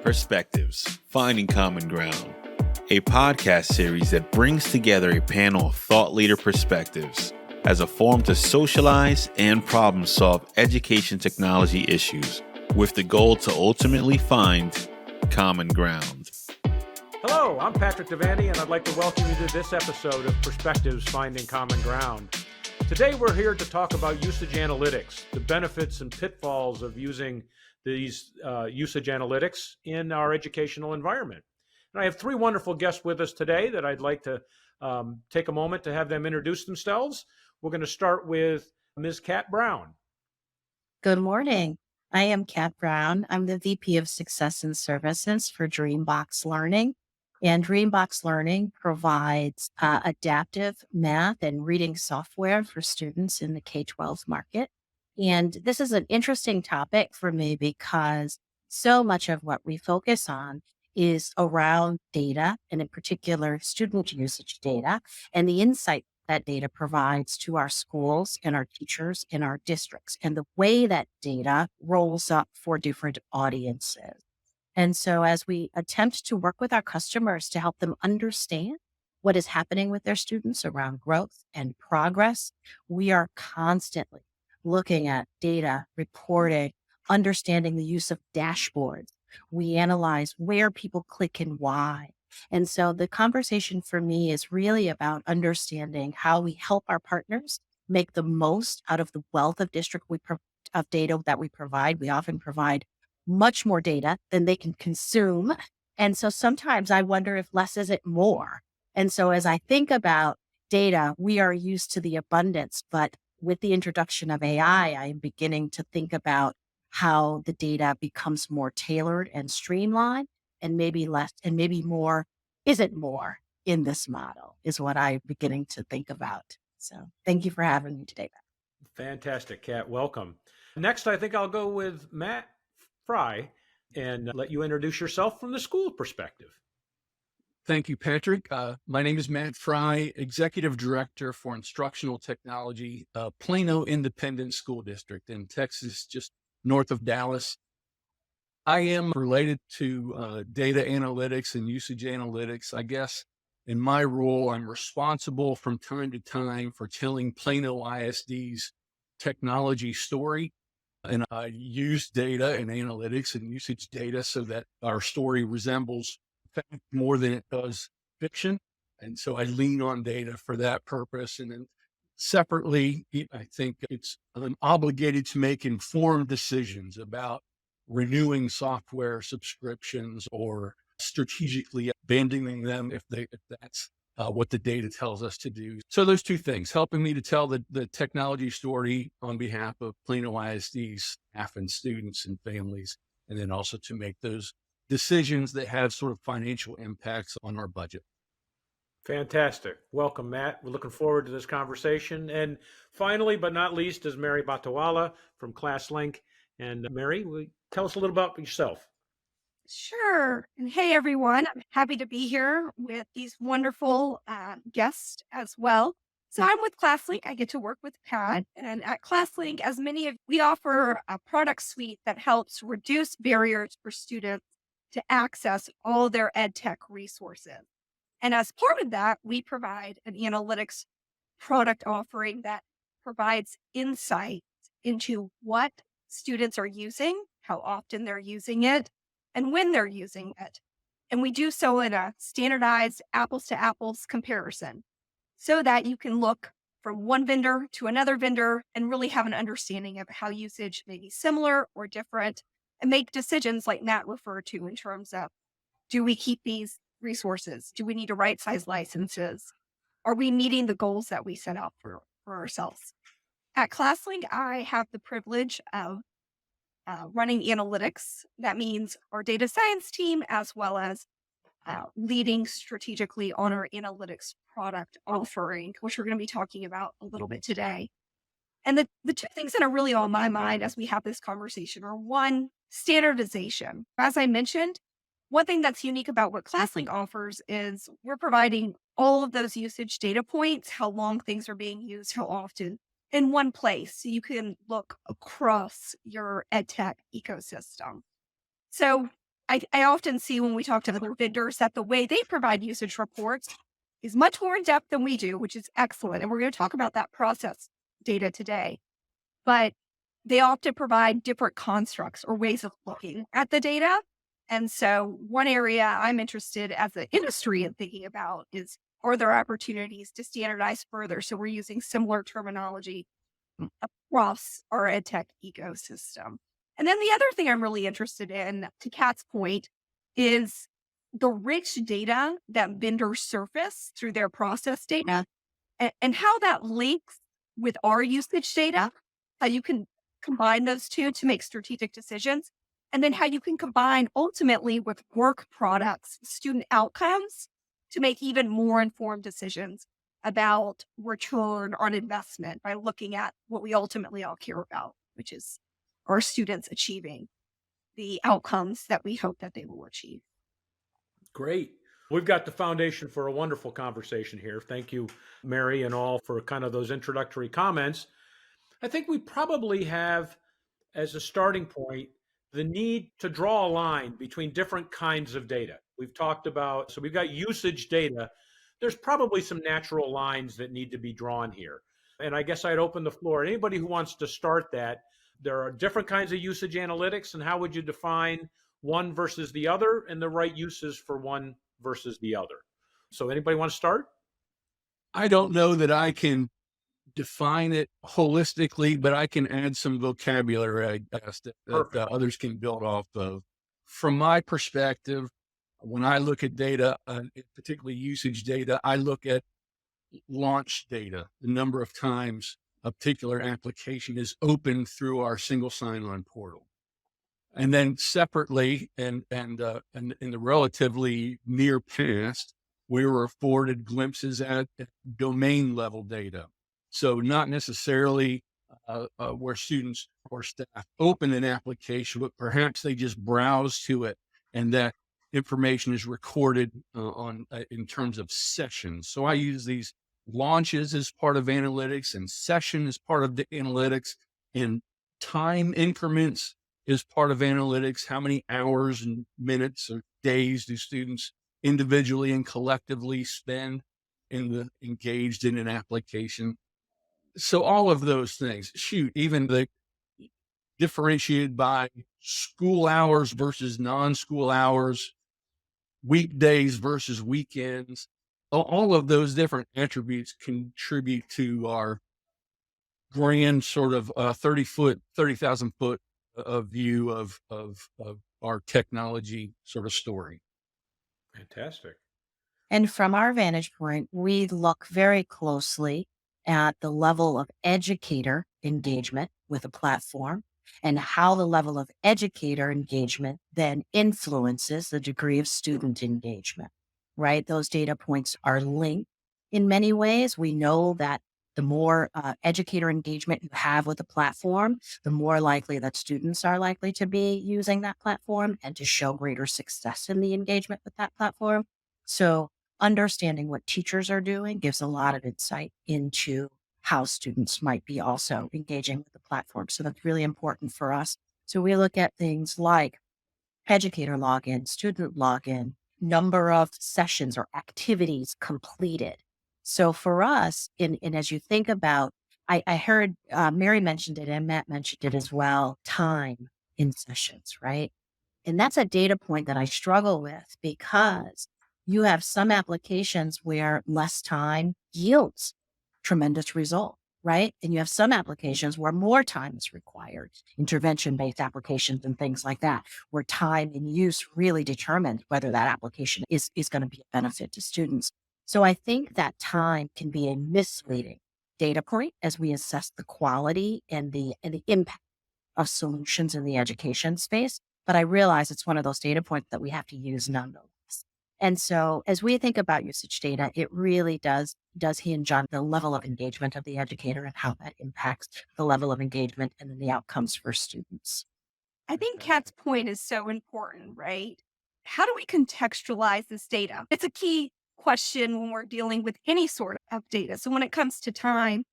Perspectives, Finding Common Ground, a podcast series that brings together a panel of thought leader perspectives as a forum to socialize and problem solve education technology issues with the goal to ultimately find common ground. Hello, I'm Patrick Devaney, and I'd like to welcome you to this episode of Perspectives, Finding Common Ground. Today we're here to talk about usage analytics, the benefits and pitfalls of using these usage analytics in our educational environment. And I have three wonderful guests with us today that I'd like to take a moment to have them introduce themselves. We're going to start with Ms. Kat Brown. Good morning. I am Kat Brown. I'm the VP of Success and Services for DreamBox Learning. And DreamBox Learning provides adaptive math and reading software for students in the K-12 market. And this is an interesting topic for me because so much of what we focus on is around data, and in particular, student usage data, and the insight that data provides to our schools and our teachers in our districts, and the way that data rolls up for different audiences. And so as we attempt to work with our customers to help them understand what is happening with their students around growth and progress, we are constantly looking at data, reporting, understanding the use of dashboards. We analyze where people click and why. And so the conversation for me is really about understanding how we help our partners make the most out of the wealth of of data that we provide. We often provide much more data than they can consume. And so sometimes I wonder if less isn't more. And so as I think about data, we are used to the abundance, but with the introduction of AI, I am beginning to think about how the data becomes more tailored and streamlined, and maybe less and maybe more isn't more in this model is what I'm beginning to think about. So thank you for having me today, Beth. Fantastic, Kat. Welcome. Next, I think I'll go with Matt Frye and let you introduce yourself from the school perspective. Thank you, Patrick. My name is Matt Frye, Executive Director for Instructional Technology, Plano Independent School District in Texas, just north of Dallas. I am related to data analytics and usage analytics. I guess in my role, I'm responsible from time to time for telling Plano ISD's technology story. And I use data and analytics and usage data so that our story resembles fact more than it does fiction. And so I lean on data for that purpose. And then separately, I think I'm obligated to make informed decisions about renewing software subscriptions or strategically abandoning them if that's what the data tells us to do. So those two things, helping me to tell the technology story on behalf of Plano ISD's staff and students and families, and then also to make those decisions that have sort of financial impacts on our budget. Fantastic. Welcome, Matt. We're looking forward to this conversation. And finally, but not least, is Mary Batiwalla from ClassLink. And Mary, tell us a little about yourself. Sure. And hey, everyone. I'm happy to be here with these wonderful guests as well. So I'm with ClassLink. I get to work with Pat. And at ClassLink, we offer a product suite that helps reduce barriers for students to access all their edtech resources. And as part of that, we provide an analytics product offering that provides insight into what students are using, how often they're using it, and when they're using it. And we do so in a standardized apples to apples comparison so that you can look from one vendor to another vendor and really have an understanding of how usage may be similar or different and make decisions like Matt referred to in terms of, do we keep these resources? Do we need to right size licenses? Are we meeting the goals that we set out for ourselves? At ClassLink, I have the privilege of running analytics. That means our data science team, as well as leading strategically on our analytics product offering, which we're going to be talking about a little bit today. And the two things that are really on my mind as we have this conversation are, one, standardization. As I mentioned, one thing that's unique about what ClassLink offers is we're providing all of those usage data points, how long things are being used, how often, in one place. So you can look across your edtech ecosystem. So I often see when we talk to other vendors that the way they provide usage reports is much more in depth than we do, which is excellent. And we're going to talk about that process data today. But they often provide different constructs or ways of looking at the data. And so one area I'm interested as an industry in thinking about is, are there opportunities to standardize further? So we're using similar terminology across our edtech ecosystem. And then the other thing I'm really interested in, to Kat's point, is the rich data that vendors surface through their process data and how that links with our usage data, how you can combine those two to make strategic decisions, and then how you can combine ultimately with work products, student outcomes to make even more informed decisions about return on investment by looking at what we ultimately all care about, which is our students achieving the outcomes that we hope that they will achieve. Great. We've got the foundation for a wonderful conversation here. Thank you, Mary, and all for kind of those introductory comments. I think we probably have, as a starting point, the need to draw a line between different kinds of data. We've talked about, so we've got usage data. There's probably some natural lines that need to be drawn here. And I guess I'd open the floor. Anybody who wants to start that, there are different kinds of usage analytics, and how would you define one versus the other and the right uses for one versus the other? So anybody want to start? I don't know that I can define it holistically, but I can add some vocabulary, I guess, that others can build off of. From my perspective, when I look at data, particularly usage data, I look at launch data, the number of times a particular application is opened through our single sign-on portal. And then separately, and in the relatively near past, we were afforded glimpses at domain level data. So not necessarily where students or staff open an application, but perhaps they just browse to it, and that information is recorded in terms of sessions. So I use these launches as part of analytics, and session as part of the analytics, and time increments is part of analytics. How many hours and minutes or days do students individually and collectively spend engaged in an application? So all of those things, even the differentiated by school hours versus non-school hours, weekdays versus weekends, all of those different attributes contribute to our grand sort of 30,000 foot view of our technology sort of story. Fantastic. And from our vantage point, we look very closely at the level of educator engagement with a platform and how the level of educator engagement then influences the degree of student engagement, right? Those data points are linked in many ways. We know that the more educator engagement you have with the platform, the more likely that students are likely to be using that platform and to show greater success in the engagement with that platform. So understanding what teachers are doing gives a lot of insight into how students might be also engaging with the platform. So that's really important for us. So we look at things like educator login, student login, number of sessions or activities completed. So for us, and as you think about, I heard Mary mentioned it and Matt mentioned it as well, time in sessions, right? And that's a data point that I struggle with because you have some applications where less time yields tremendous result, right? And you have some applications where more time is required, intervention-based applications and things like that, where time in use really determines whether that application is going to be a benefit to students. So I think that time can be a misleading data point as we assess the quality and the impact of solutions in the education space. But I realize it's one of those data points that we have to use nonetheless. And so as we think about usage data, it really does hinge on the level of engagement of the educator and how that impacts the level of engagement and then the outcomes for students. I think Kat's point is so important, right? How do we contextualize this data? It's a key question when we're dealing with any sort of data. So when it comes to time,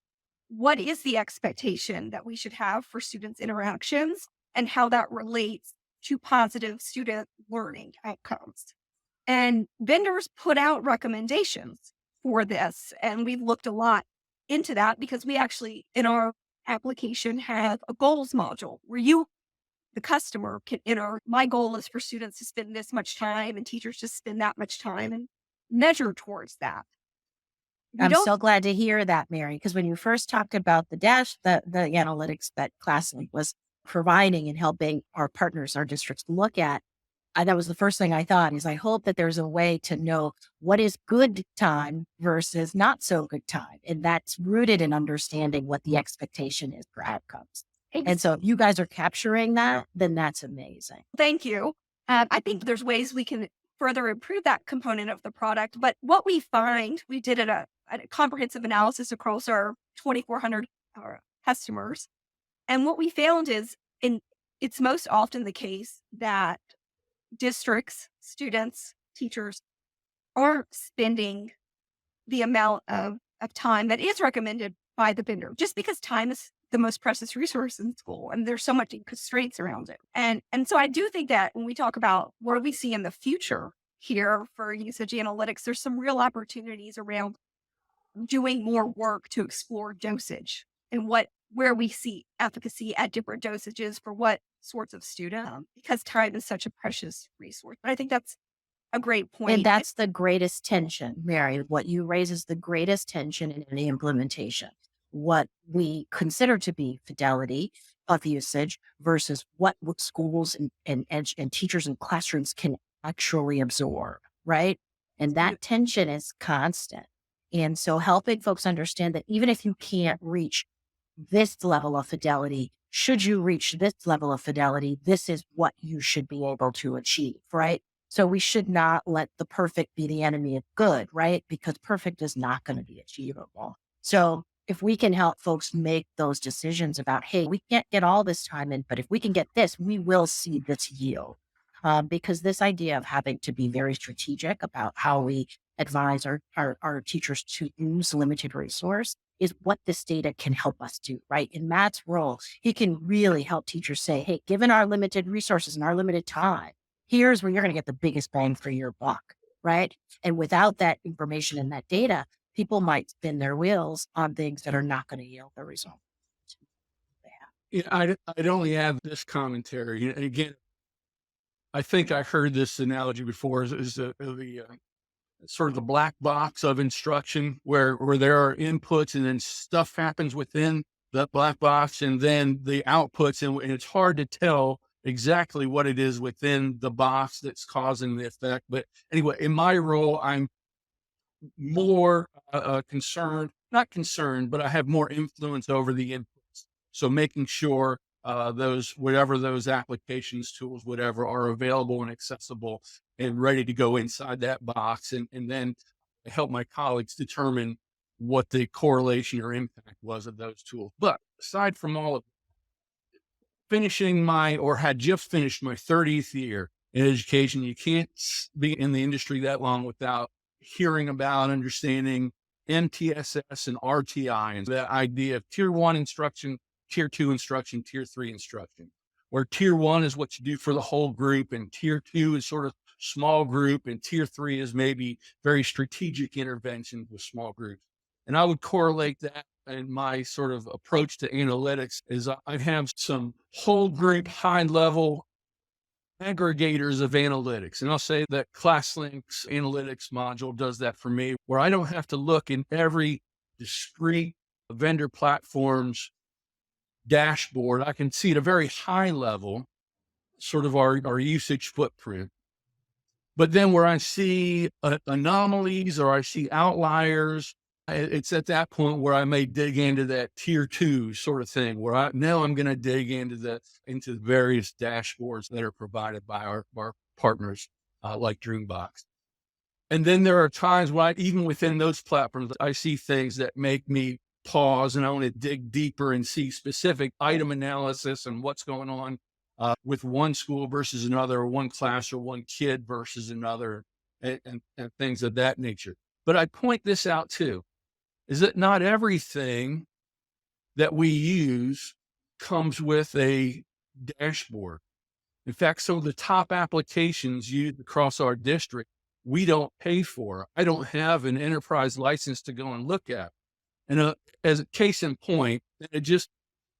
what is the expectation that we should have for students' interactions and how that relates to positive student learning outcomes. And vendors put out recommendations for this. And we've looked a lot into that because we actually, in our application, have a goals module where you, the customer, can enter, my goal is for students to spend this much time and teachers to spend that much time and measure towards that. I'm so glad to hear that, Mary, because when you first talked about the analytics that ClassLink was providing and helping our partners, our districts look at, that was the first thing I thought is I hope that there's a way to know what is good time versus not so good time. And that's rooted in understanding what the expectation is for outcomes. And so if you guys are capturing that, then that's amazing. Thank you. I think there's ways we can further improve that component of the product. But what we find, we did a comprehensive analysis across our 2,400 customers. And what we found is, it's most often the case that districts, students, teachers aren't spending the amount of time that is recommended by the vendor, just because time is the most precious resource in school and there's so much constraints around it. And so I do think that when we talk about what do we see in the future here for usage analytics, there's some real opportunities around doing more work to explore dosage and where we see efficacy at different dosages for what sorts of student, because time is such a precious resource. But I think that's a great point. And that's the greatest tension, Mary. What you raise is the greatest tension in any implementation. What we consider to be fidelity of usage versus what schools and teachers and classrooms can actually absorb, right? And that tension is constant. And so helping folks understand that even if you can't reach this level of fidelity, should you reach this level of fidelity, this is what you should be able to achieve, right? So we should not let the perfect be the enemy of good, right? Because perfect is not going to be achievable. So if we can help folks make those decisions about, hey, we can't get all this time in, but if we can get this, we will see this yield. Because this idea of having to be very strategic about how we advise our teachers to use limited resource is what this data can help us do, right? In Matt's role, he can really help teachers say, hey, given our limited resources and our limited time, here's where you're going to get the biggest bang for your buck, right? And without that information and that data, people might spin their wheels on things that are not going to yield the result. I'd only add this commentary. Again, I think I heard this analogy before, is the sort of the black box of instruction where there are inputs and then stuff happens within that black box and then the outputs, and it's hard to tell exactly what it is within the box that's causing the effect. But anyway, in my role, I'm more concerned, not concerned, but I have more influence over the inputs. So making sure whatever those applications, tools, whatever, are available and accessible and ready to go inside that box. And then help my colleagues determine what the correlation or impact was of those tools. But aside from all of had just finished my 30th year in education, you can't be in the industry that long without hearing about, understanding MTSS and RTI, and the idea of tier 1 instruction, tier 2 instruction, tier 3 instruction, where tier 1 is what you do for the whole group, and tier 2 is sort of small group, and tier 3 is maybe very strategic intervention with small groups. And I would correlate that in my sort of approach to analytics is I have some whole group, high level aggregators of analytics. And I'll say that ClassLink's analytics module does that for me, where I don't have to look in every discrete vendor platform's dashboard. I can see at a very high level, sort of our usage footprint. But then where I see anomalies or I see outliers, it's at that point where I may dig into that tier 2 sort of thing, where I'm going to dig into the various dashboards that are provided by our partners like DreamBox. And then there are times when even within those platforms, I see things that make me pause and I want to dig deeper and see specific item analysis and what's going on with one school versus another, or one class or one kid versus another, and things of that nature. But I point this out too, is that not everything that we use comes with a dashboard. In fact, some of the top applications used across our district, we don't pay for. I don't have an enterprise license to go and look at. And as a case in point,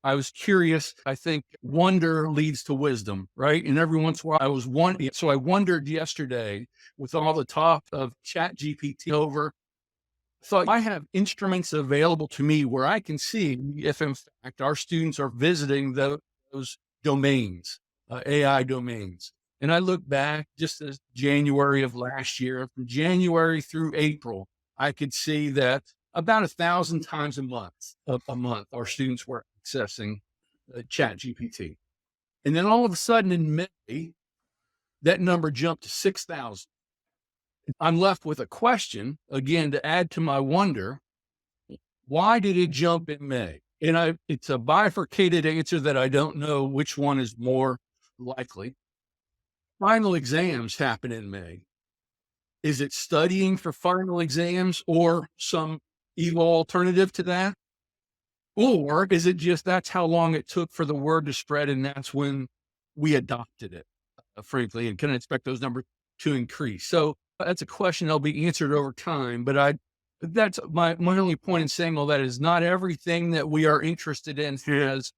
I was curious. I think wonder leads to wisdom, right? And every once in a while I was wondering. So I wondered yesterday with all the talk of Chat GPT thought I have instruments available to me where I can see if in fact our students are visiting those domains, AI domains. And I look back just as January of last year, from January through April, I could see that about 1,000 times a month, our students were accessing Chat GPT. And then all of a sudden in May, that number jumped to 6,000. I'm left with a question, again, to add to my wonder, why did it jump in May? And it's a bifurcated answer that I don't know which one is more likely. Final exams happen in May. Is it studying for final exams or some evil alternative to that? Or is it just that's how long it took for the word to spread and that's when we adopted it, frankly, and can I expect those numbers to increase? So that's a question that'll be answered over time, but that's my only point in saying all that is not everything that we are interested in has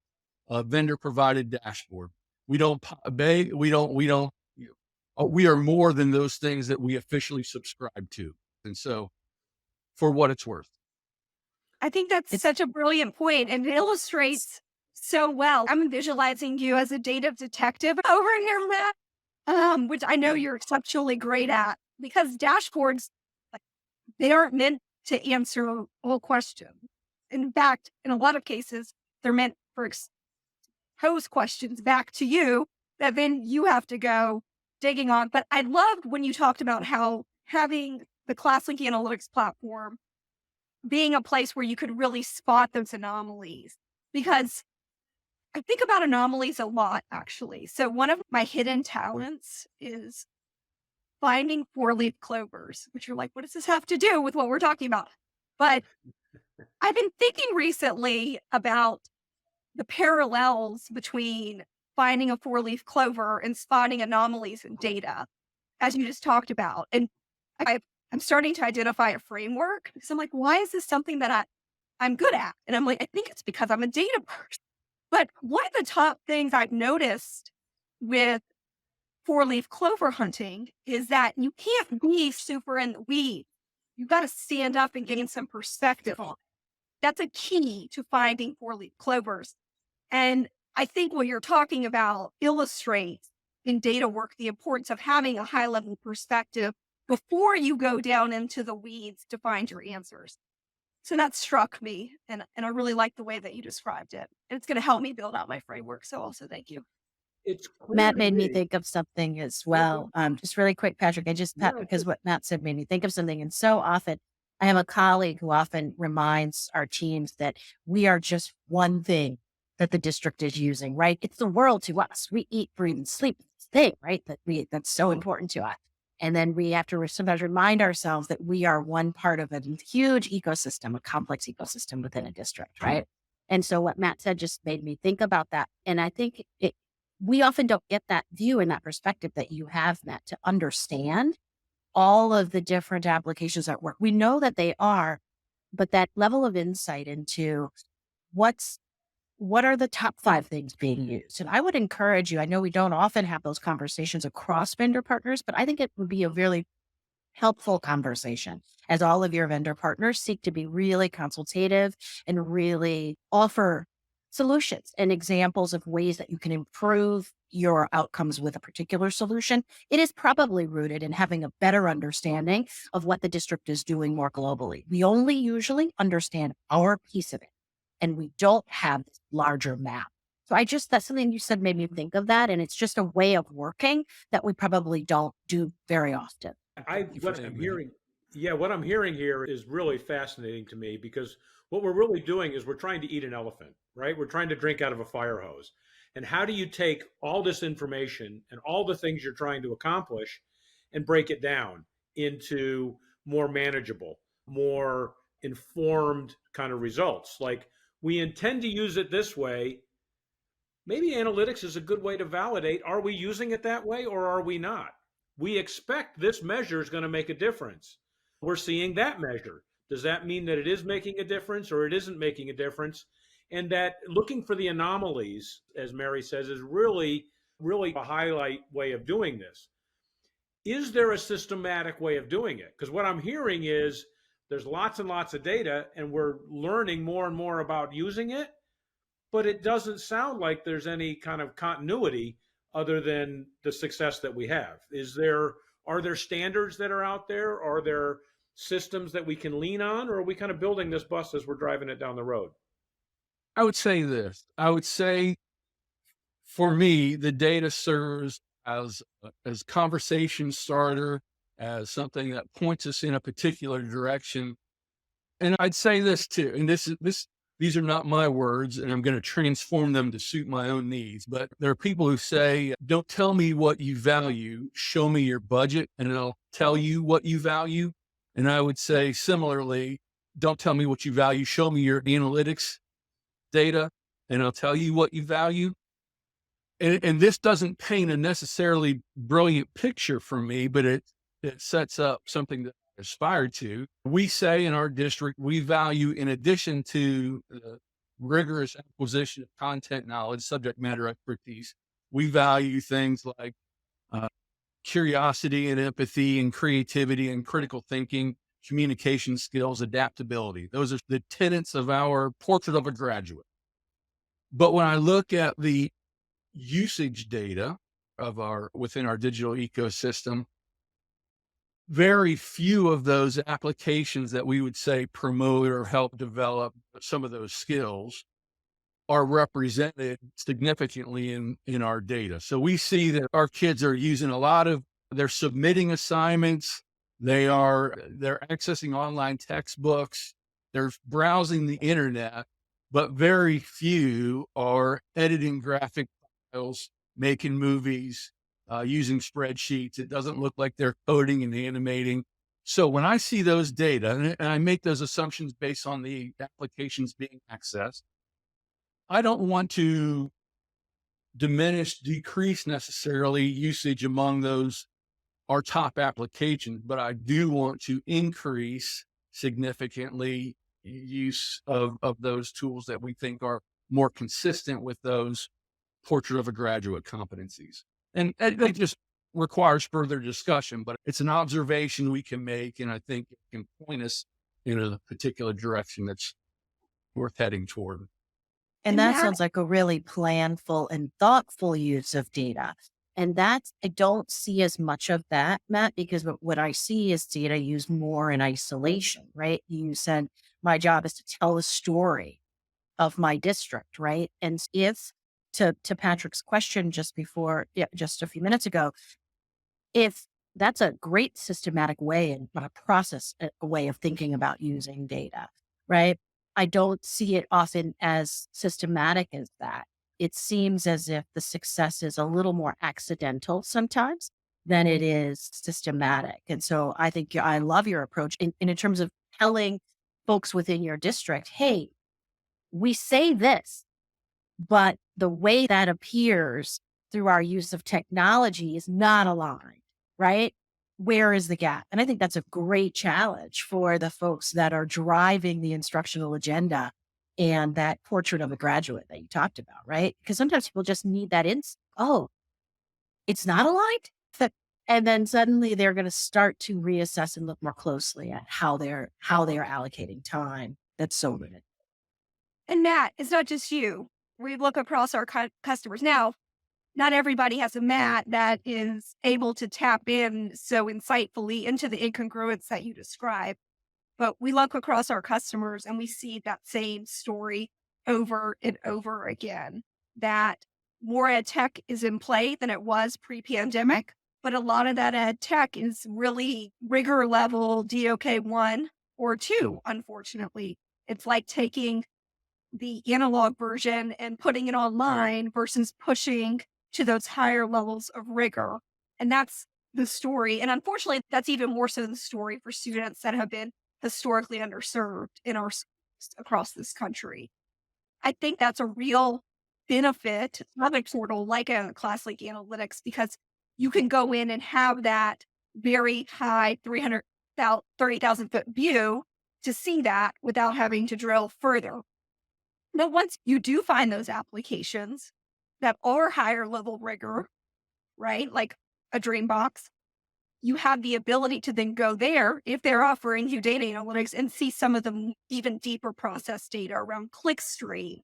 a vendor provided dashboard. We are more than those things that we officially subscribe to. And so for what it's worth. I think that's such a brilliant point, and it illustrates so well. I'm visualizing you as a data detective over here, Matt, which I know you're exceptionally great at, because dashboards, they aren't meant to answer all questions. In fact, in a lot of cases, they're meant for pose questions back to you that then you have to go digging on. But I loved when you talked about how having the ClassLink analytics platform being a place where you could really spot those anomalies, because I think about anomalies a lot, actually. So one of my hidden talents is finding four-leaf clovers, which you're like, what does this have to do with what we're talking about? But I've been thinking recently about the parallels between finding a four-leaf clover and spotting anomalies in data, as you just talked about. And I'm starting to identify a framework because I'm like, why is this something that I'm good at? And I'm like, I think it's because I'm a data person. But one of the top things I've noticed with four-leaf clover hunting is that you can't be super in the weeds. You've got to stand up and gain some perspective on it. That's a key to finding four-leaf clovers. And I think what you're talking about illustrates in data work the importance of having a high-level perspective before you go down into the weeds to find your answers. So that struck me, and I really like the way that you described it. And it's going to help me build out my framework. So also thank you. Matt made me think of something as well. Just really quick, Patrick, because what Matt said made me think of something. And so often I have a colleague who often reminds our teams that we are just one thing that the district is using, right? It's the world to us. We eat, breathe, and sleep. It's the thing, right? That's so important to us. And then we have to sometimes remind ourselves that we are one part of a huge ecosystem, a complex ecosystem within a district, right? And so what Matt said just made me think about that. And I think we often don't get that view and that perspective that you have, Matt, to understand all of the different applications at work. We know that they are, but that level of insight into what are the top 5 things being used? And I would encourage you, I know we don't often have those conversations across vendor partners, but I think it would be a really helpful conversation as all of your vendor partners seek to be really consultative and really offer solutions and examples of ways that you can improve your outcomes with a particular solution. It is probably rooted in having a better understanding of what the district is doing more globally. We only usually understand our piece of it, and we don't have this larger map. So that's something you said made me think of that. And it's just a way of working that we probably don't do very often. What I'm hearing here is really fascinating to me, because what we're really doing is we're trying to eat an elephant, right? We're trying to drink out of a fire hose. And how do you take all this information and all the things you're trying to accomplish and break it down into more manageable, more informed kind of results? Like, we intend to use it this way, maybe analytics is a good way to validate, are we using it that way or are we not? We expect this measure is going to make a difference. We're seeing that measure. Does that mean that it is making a difference or it isn't making a difference? And that looking for the anomalies, as Mary says, is really, really a highlight way of doing this. Is there a systematic way of doing it? Because what I'm hearing is there's lots and lots of data and we're learning more and more about using it, but it doesn't sound like there's any kind of continuity other than the success that we have. Are there standards that are out there? Are there systems that we can lean on, or are we kind of building this bus as we're driving it down the road? I would say this. I would say for me, the data serves as conversation starter, as something that points us in a particular direction. And I'd say this too, and these are not my words, and I'm going to transform them to suit my own needs. But there are people who say, don't tell me what you value, show me your budget, and I'll tell you what you value. And I would say similarly, don't tell me what you value, show me your analytics data, and I'll tell you what you value. And this doesn't paint a necessarily brilliant picture for me, but it sets up something that I aspire to. We say in our district, we value, in addition to the rigorous acquisition of content knowledge, subject matter expertise, we value things like curiosity and empathy and creativity and critical thinking, communication skills, adaptability. Those are the tenets of our portrait of a graduate. But when I look at the usage data of within our digital ecosystem, very few of those applications that we would say promote or help develop some of those skills are represented significantly in our data. So we see that our kids are using they're submitting assignments, they're accessing online textbooks, they're browsing the internet, but very few are editing graphic files, making movies, using spreadsheets. It doesn't look like they're coding and animating. So when I see those data, and I make those assumptions based on the applications being accessed, I don't want to decrease necessarily usage among our top applications, but I do want to increase significantly use of those tools that we think are more consistent with those portrait of a graduate competencies. And it just requires further discussion, but it's an observation we can make, and I think it can point us in a particular direction that's worth heading toward. And that sounds like a really planful and thoughtful use of data. And I don't see as much of that, Matt, because what I see is data used more in isolation, right? You said, my job is to tell the story of my district, right? And if, to Patrick's question just a few minutes ago, if that's a great systematic way and a way of thinking about using data, right? I don't see it often as systematic as that. It seems as if the success is a little more accidental sometimes than it is systematic. And so I think I love your approach in terms of telling folks within your district, hey, we say this, but the way that appears through our use of technology is not aligned, right? Where is the gap? And I think that's a great challenge for the folks that are driving the instructional agenda and that portrait of a graduate that you talked about, right? Because sometimes people just need that it's not aligned. And then suddenly they're going to start to reassess and look more closely at how they're allocating time. That's so limited. And Matt, it's not just you. We look across our customers now. Not everybody has a Matt that is able to tap in so insightfully into the incongruence that you describe. But we look across our customers and we see that same story over and over again, that more ed tech is in play than it was pre-pandemic. But a lot of that ed tech is really rigor level DOK 1 or 2, unfortunately. It's like taking the analog version and putting it online versus pushing to those higher levels of rigor. And that's the story. And unfortunately, that's even more so the story for students that have been historically underserved in our across this country. I think that's a real benefit of a portal like a ClassLink Analytics, because you can go in and have that very high 30,000 foot view to see that without having to drill further. Now, once you do find those applications that are higher level rigor, right, like a DreamBox, you have the ability to then go there if they're offering you data analytics and see some of the even deeper process data around clickstream.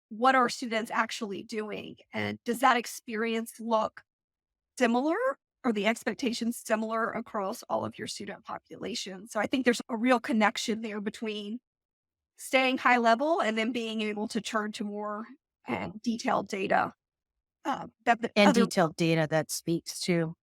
What are students actually doing? And does that experience look similar? Are the expectations similar across all of your student population? So I think there's a real connection there between staying high level and then being able to turn to more detailed data. Detailed data that speaks to,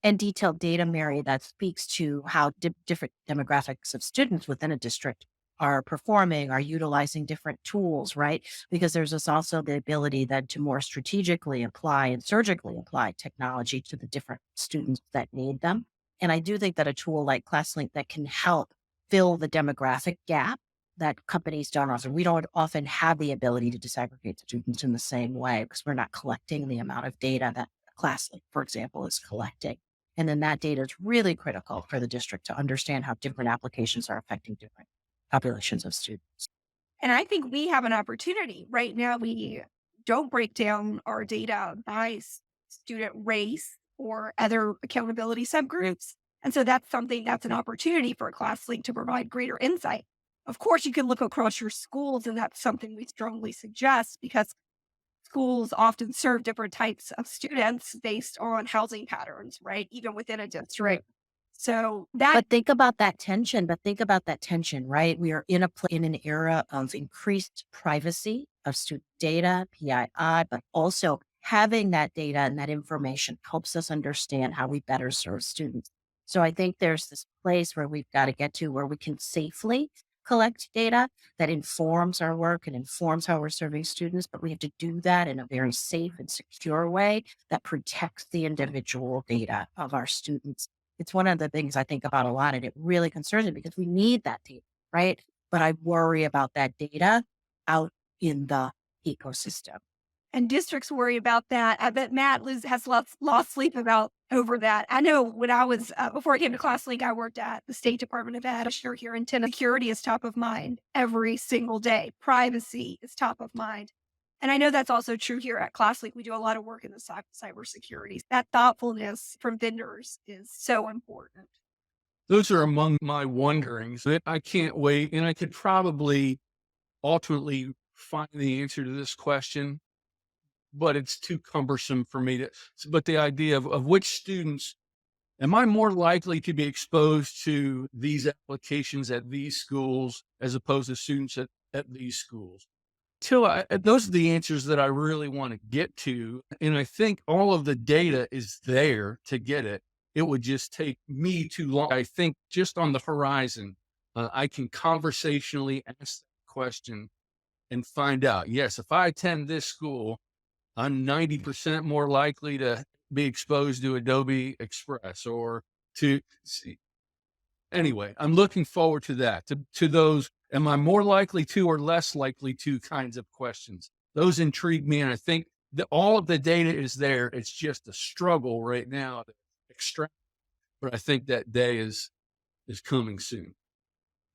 Mary, that speaks to how different demographics of students within a district are performing, are utilizing different tools, right? Because there's also the ability then to more strategically apply and surgically apply technology to the different students that need them. And I do think that a tool like ClassLink that can help fill the demographic gap that companies don't often. We don't often have the ability to disaggregate students in the same way because we're not collecting the amount of data that ClassLink, for example, is collecting. And then that data is really critical for the district to understand how different applications are affecting different populations of students. And I think we have an opportunity. Right now, we don't break down our data by student race or other accountability subgroups. And so that's an opportunity for ClassLink to provide greater insight. Of course, you can look across your schools, and that's something we strongly suggest because schools often serve different types of students based on housing patterns, right? Even within a district. But think about that tension, right? We are in an era of increased privacy of student data, PII, but also having that data and that information helps us understand how we better serve students. So I think there's this place where we've got to get to where we can safely collect data that informs our work and informs how we're serving students, but we have to do that in a very safe and secure way that protects the individual data of our students. It's one of the things I think about a lot, and it really concerns me because we need that data, right? But I worry about that data out in the ecosystem. And districts worry about that. I bet Matt has lost sleep over that. I know when I was, before I came to ClassLink, I worked at the State Department of Ed here in Tennessee. Security is top of mind every single day. Privacy is top of mind. And I know that's also true here at ClassLink. We do a lot of work in the cybersecurity. That thoughtfulness from vendors is so important. Those are among my wonderings that I can't wait. And I could probably ultimately find the answer to this question, but it's too cumbersome for me but the idea of which students am I more likely to be exposed to these applications at these schools as opposed to students at these schools? Those are the answers that I really want to get to. And I think all of the data is there to get it. It would just take me too long. I think just on the horizon, I can conversationally ask that question and find out, yes, if I attend this school, I'm 90% more likely to be exposed to Adobe Express or to see. Anyway, I'm looking forward to that, to those, am I more likely to or less likely to kinds of questions. Those intrigue me. And I think that all of the data is there. It's just a struggle right now to extract, but I think that day is coming soon.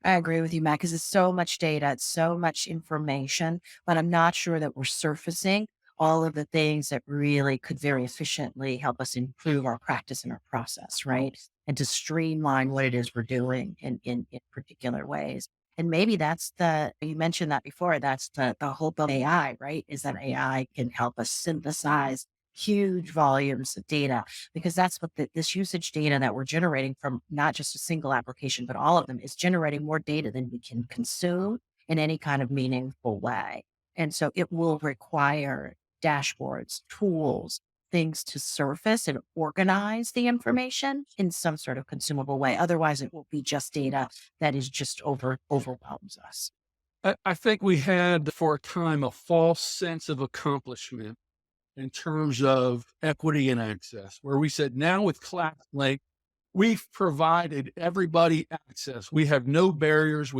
I agree with you, Matt, because it's so much data, it's so much information, but I'm not sure that we're surfacing all of the things that really could very efficiently help us improve our practice and our process, right? And to streamline what it is we're doing in particular ways. And maybe you mentioned that before, that's the hope of AI, right? Is that AI can help us synthesize huge volumes of data, because that's what this usage data that we're generating from not just a single application, but all of them is generating more data than we can consume in any kind of meaningful way. And so it will require dashboards, tools, things to surface and organize the information in some sort of consumable way. Otherwise, it will be just data that is just overwhelms us. I think we had for a time a false sense of accomplishment in terms of equity and access, where we said now with ClassLink, we've provided everybody access. We have no barriers.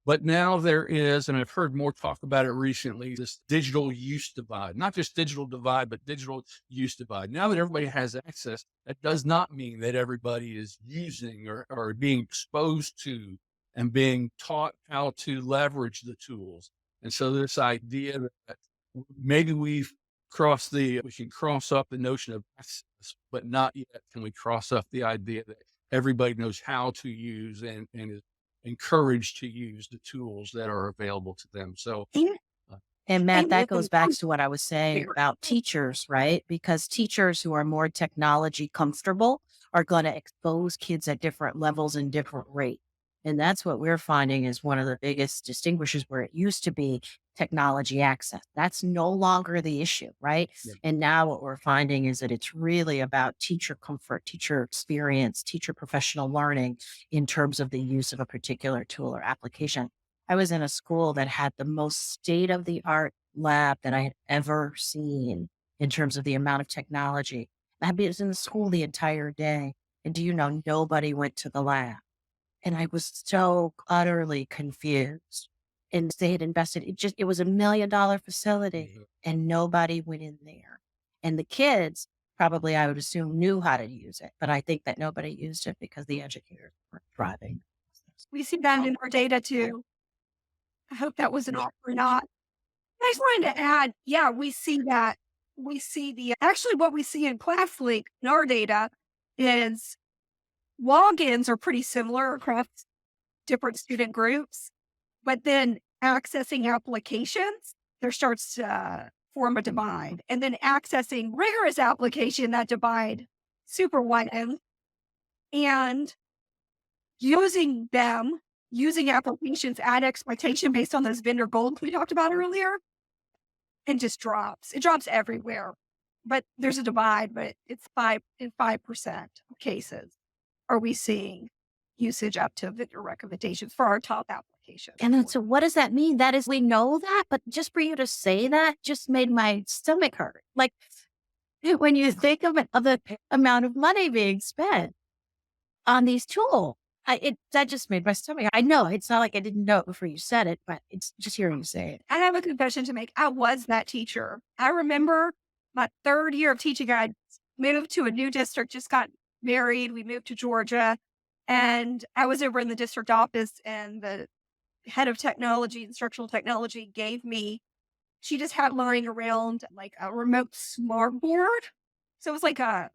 But now there is, and I've heard more talk about it recently, this digital use divide, not just digital divide, but digital use divide. Now that everybody has access, that does not mean that everybody is using or being exposed to and being taught how to leverage the tools. And so this idea that maybe we can cross up the notion of access, but not yet can we cross up the idea that everybody knows how to use and is encouraged to use the tools that are available to them. So, And Matt, that goes back to what I was saying about teachers, right? Because teachers who are more technology comfortable are going to expose kids at different levels and different rates. And that's what we're finding is one of the biggest distinguishers where it used to be technology access. That's no longer the issue, right? Yeah. And now what we're finding is that it's really about teacher comfort, teacher experience, teacher professional learning in terms of the use of a particular tool or application. I was in a school that had the most state-of-the-art lab that I had ever seen in terms of the amount of technology. I was in the school the entire day. And do you know, nobody went to the lab. And I was so utterly confused. And they had invested, it was $1 million facility and nobody went in there. And the kids probably, I would assume, knew how to use it. But I think that nobody used it because the educators weren't driving. We see that in our data too. I hope that was an offer or not. I just wanted to add, yeah, we see that. We see actually what we see in ClassLink in our data is logins are pretty similar across different student groups, but then accessing applications, there starts to form a divide. And then accessing rigorous application, that divide super widen. And using applications at expectation based on those vendor goals we talked about earlier, and just drops. It drops everywhere. But there's a divide, but it's 5% of cases are we seeing usage up to vendor recommendations for our top applications. And then, so what does that mean? That is, we know that, but just for you to say that just made my stomach hurt. Like when you think of the amount of money being spent on these tools, that just made my stomach. I know it's not like I didn't know it before you said it, but it's just hearing you say it. I have a confession to make. I was that teacher. I remember my third year of teaching, I moved to a new district, just got married. We moved to Georgia, and I was over in the district office, and the head of technology, instructional technology, she just had lying around like a remote smart board. So it was like a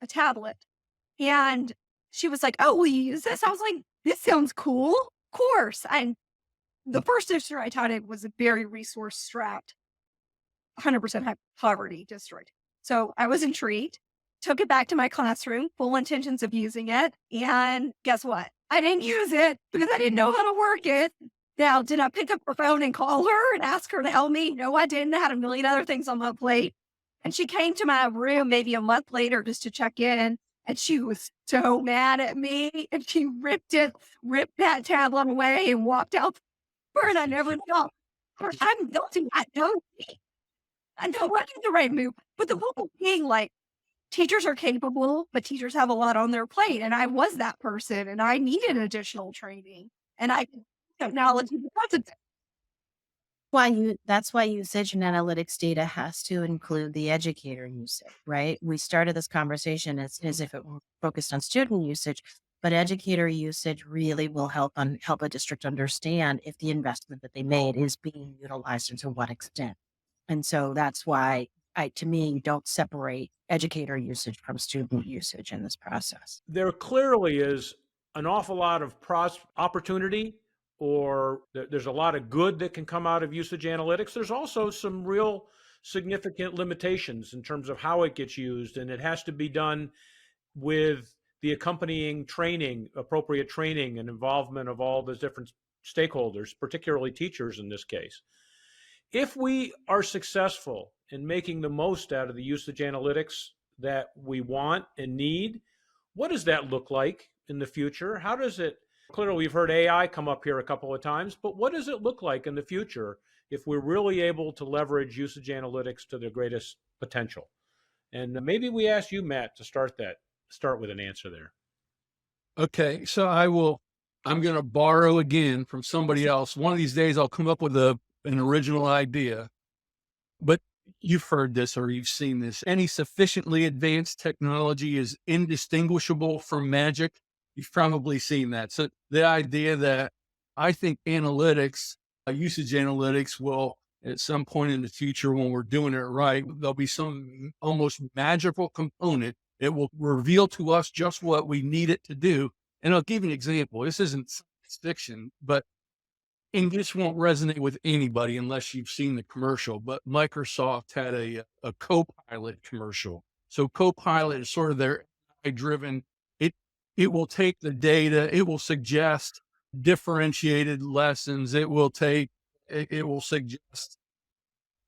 tablet. And she was like, "Oh, will you use this?" I was like, "This sounds cool." Of course. And the first district I taught in was a very resource strapped, 100% poverty district. So I was intrigued, took it back to my classroom, full intentions of using it. And guess what? I didn't use it because I didn't know how to work it. Now, did I pick up her phone and call her and ask her to help me? No, I didn't. I had a million other things on my plate. And she came to my room maybe a month later just to check in. And she was so mad at me. And she ripped that tablet away and walked out. And I never thought, I'm guilty. I know what is the right move. But the whole thing, like, teachers are capable, but teachers have a lot on their plate. And I was that person, and I needed additional training. And technology because of it. That's why usage and analytics data has to include the educator usage, right? We started this conversation as if it were focused on student usage, but educator usage really will help a district understand if the investment that they made is being utilized and to what extent. And so that's why to me, don't separate educator usage from student usage in this process. There clearly is an awful lot of opportunity, or there's a lot of good that can come out of usage analytics. There's also some real significant limitations in terms of how it gets used, and it has to be done with the accompanying training, appropriate training and involvement of all the different stakeholders, particularly teachers in this case. If we are successful in making the most out of the usage analytics that we want and need, what does that look like in the future? How does it, clearly we've heard AI come up here a couple of times, but what does it look like in the future if we're really able to leverage usage analytics to their greatest potential? And maybe we ask you, Matt, to start that start with an answer there. Okay, so I'm going to borrow again from somebody else. One of these days I'll come up with an original idea, but you've heard this or you've seen this. Any sufficiently advanced technology is indistinguishable from magic. You've probably seen that. So the idea that I think analytics, usage analytics will at some point in the future, when we're doing it right, there'll be some almost magical component. It will reveal to us just what we need it to do. And I'll give you an example. This isn't science fiction, but English won't resonate with anybody unless you've seen the commercial. But Microsoft had a Copilot commercial. So Copilot is sort of their AI-driven. It will take the data. It will suggest differentiated lessons. It will suggest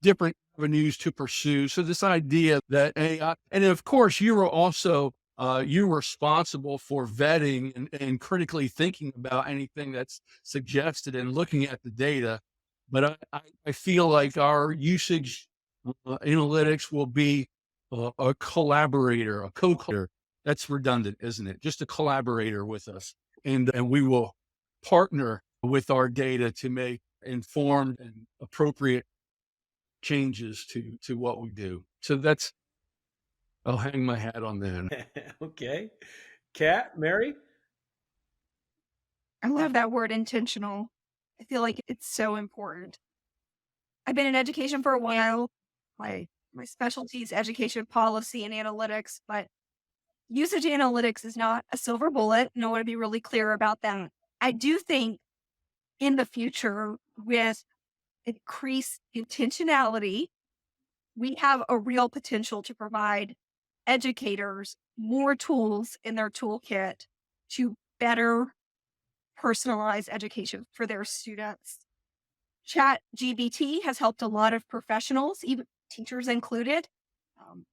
different avenues to pursue. So this idea that AI, and of course you are also, you're responsible for vetting and critically thinking about anything that's suggested and looking at the data. But I feel like our usage analytics will be a collaborator, a co-collaborator. That's redundant, isn't it? Just a collaborator with us. And we will partner with our data to make informed and appropriate changes to what we do. So I'll hang my hat on that. Okay. Kat, Mary? I love that word intentional. I feel like it's so important. I've been in education for a while. My specialty is education policy and analytics, but usage analytics is not a silver bullet. And I want to be really clear about that. I do think in the future, with increased intentionality, we have a real potential to provide educators more tools in their toolkit to better personalize education for their students. ChatGPT has helped a lot of professionals, even teachers included,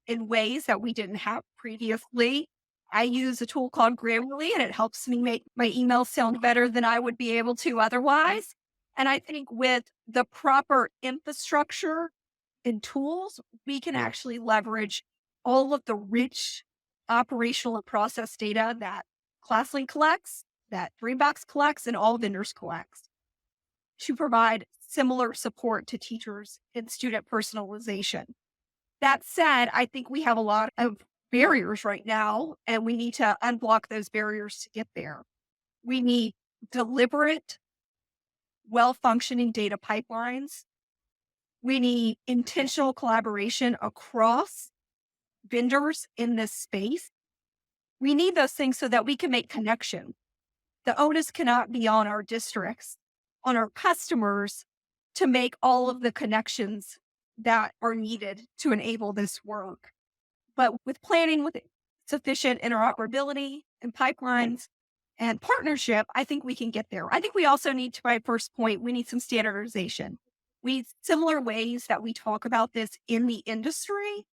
in ways that we didn't have previously. I use a tool called Grammarly, and it helps me make my emails sound better than I would be able to otherwise. And I think with the proper infrastructure and tools, we can actually leverage all of the rich operational and process data that ClassLink collects, that DreamBox collects, and all vendors collects to provide similar support to teachers in student personalization. That said, I think we have a lot of barriers right now, and we need to unblock those barriers to get there. We need deliberate, well-functioning data pipelines. We need intentional collaboration across vendors in this space. We need those things so that we can make connection. The onus cannot be on our districts, on our customers, to make all of the connections that are needed to enable this work. But with planning, with sufficient interoperability and pipelines and partnership, I think we can get there. I think we also need, to my first point, we need some standardization. We need similar ways that we talk about this in the industry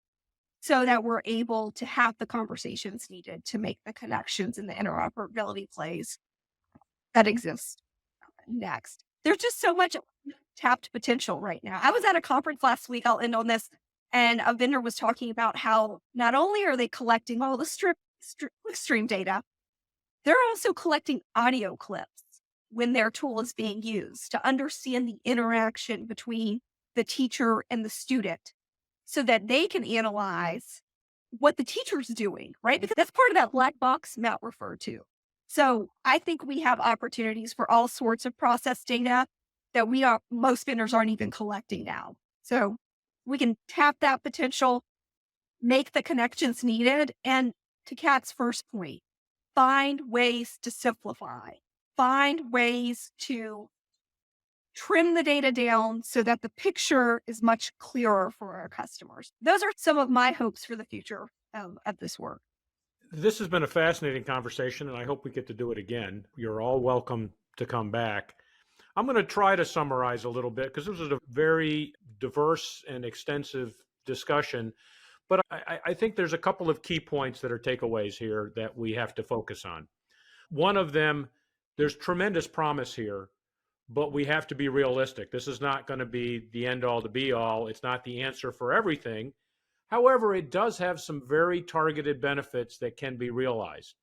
so that we're able to have the conversations needed to make the connections and the interoperability plays that exist next. There's just so much tapped potential right now. I was at a conference last week, I'll end on this, and a vendor was talking about how not only are they collecting all the clickstream data, they're also collecting audio clips when their tool is being used to understand the interaction between the teacher and the student so that they can analyze what the teacher's doing, right? Because that's part of that black box Matt referred to. So I think we have opportunities for all sorts of process data that most vendors aren't even collecting now. So we can tap that potential, make the connections needed. And to Kat's first point, find ways to simplify, find ways to trim the data down so that the picture is much clearer for our customers. Those are some of my hopes for the future of this work. This has been a fascinating conversation, and I hope we get to do it again. You're all welcome to come back. I'm going to try to summarize a little bit because this was a very diverse and extensive discussion, but I think there's a couple of key points that are takeaways here that we have to focus on. One of them, there's tremendous promise here, but we have to be realistic. This is not going to be the end all to be all. It's not the answer for everything. However, it does have some very targeted benefits that can be realized.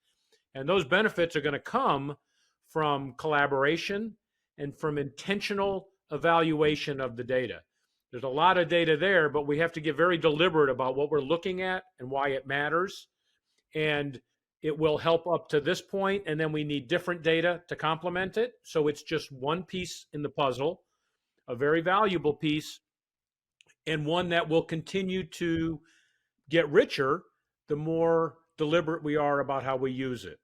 And those benefits are going to come from collaboration and from intentional evaluation of the data. There's a lot of data there, but we have to get very deliberate about what we're looking at and why it matters. And it will help up to this point, and then we need different data to complement it. So it's just one piece in the puzzle, a very valuable piece, and one that will continue to get richer the more deliberate we are about how we use it.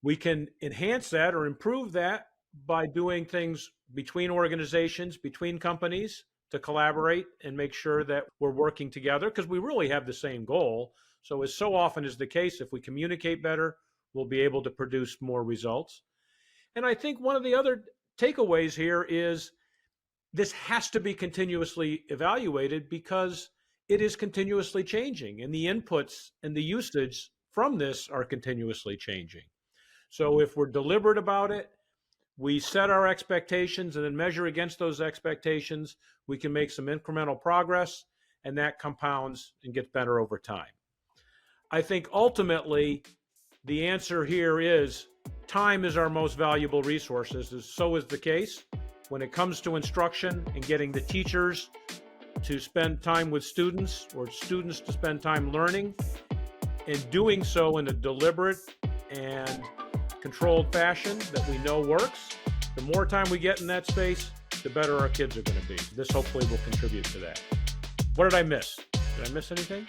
We can enhance that or improve that by doing things between organizations, between companies, to collaborate and make sure that we're working together, because we really have the same goal. So as so often is the case, if we communicate better, we'll be able to produce more results. And I think one of the other takeaways here is this has to be continuously evaluated because it is continuously changing, and the inputs and the usage from this are continuously changing. So if we're deliberate about it, we set our expectations and then measure against those expectations, we can make some incremental progress, and that compounds and gets better over time. I think ultimately the answer here is time is our most valuable resource. So is the case when it comes to instruction and getting the teachers to spend time with students or students to spend time learning, and doing so in a deliberate and controlled fashion that we know works. The more time we get in that space, the better our kids are going to be. This hopefully will contribute to that. What did I miss? Did I miss anything?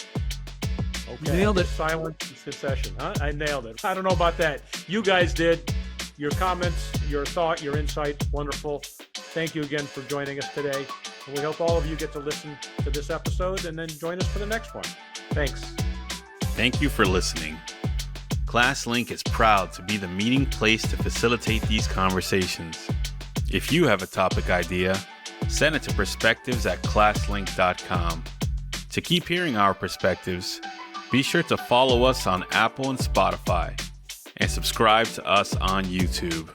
Okay. Nailed it. Silent succession, huh? I nailed it. I don't know about that. You guys did. Your comments, your thought, your insights, wonderful. Thank you again for joining us today. And we hope all of you get to listen to this episode and then join us for the next one. Thanks. Thank you for listening. ClassLink is proud to be the meeting place to facilitate these conversations. If you have a topic idea, send it to perspectives@classlink.com. To keep hearing our perspectives, be sure to follow us on Apple and Spotify, and subscribe to us on YouTube.